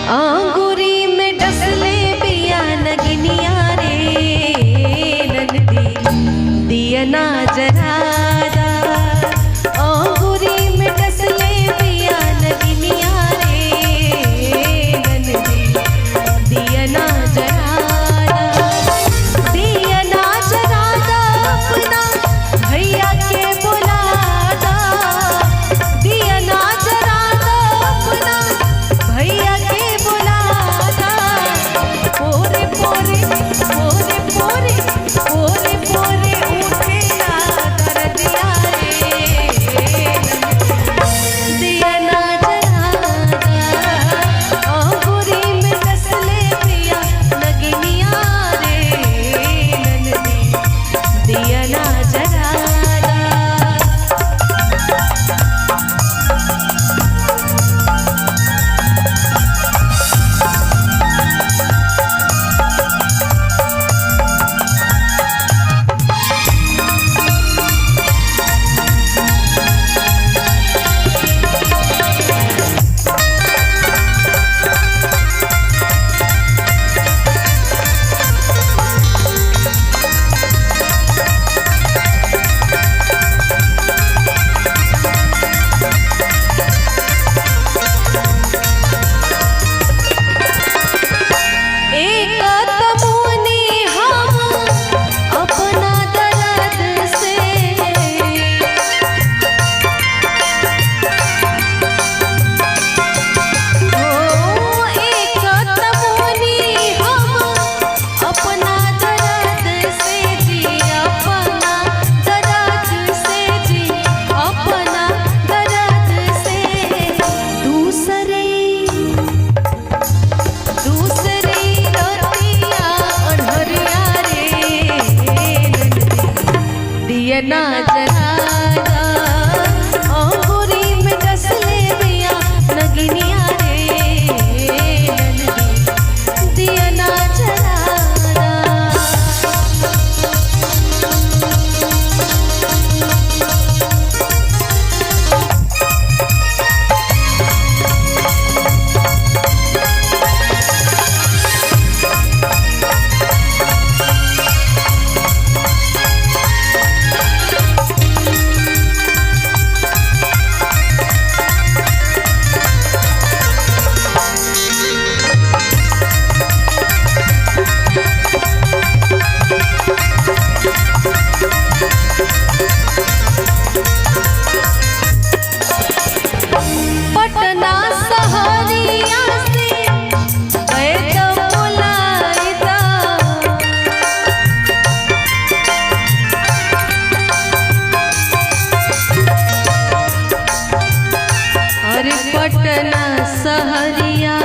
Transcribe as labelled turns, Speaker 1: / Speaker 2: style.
Speaker 1: आंगुरी में डसले बिया नगनिया रे नंदी दिया ना जरादा। आंगुरी में डसले बिया नगनिया रे नंदी दिया ना जरादा। दिया ना जरादा अपना भैया के बुलादा। दिया ना जरादा अपना भैया के बुलादा। पोरे पोरे पोरे पोरे पोरे पोरे उठेला दर्दिया रे दिया ना जरादा। आंगुरी में डसले बिया नगनिया रे नंदी दिया ना जरादा। एक तमुनी हम अपना दर्द से। ओ एक तमुनी हम अपना दर्द से जी। अपना दर्द से जी अपना दर्द से। दूसरे रतिया अनहरिया रे दिया ना जरादा। आंगुरी में डसले बिया नगनिया रे दिया ना जरादा। पटना सहरिया से बैठ बुलाइदा। अरे पटना सहरिया